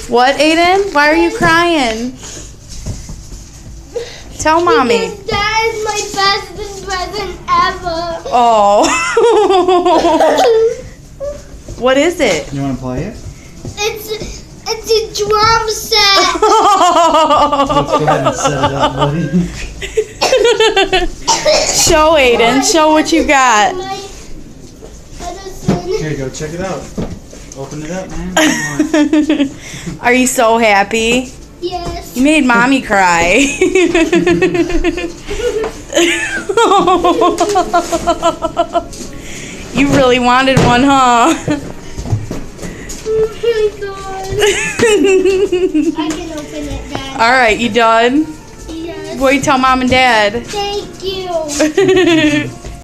What, Aiden? Why are you crying? Tell Mommy. Because that is my best present ever. Oh. What is it? You want to play it? It's a drum set. Let's go ahead and set it up, buddy. Show Aiden. Show what you got. My medicine. Here you go. Check it out. Open it up, man. Come on. Are you so happy? Yes. You made Mommy cry. You really wanted one, huh? Oh my god. I can open it, Dad. All right, you done? Yes. Boy, tell Mom and Dad. Thank you.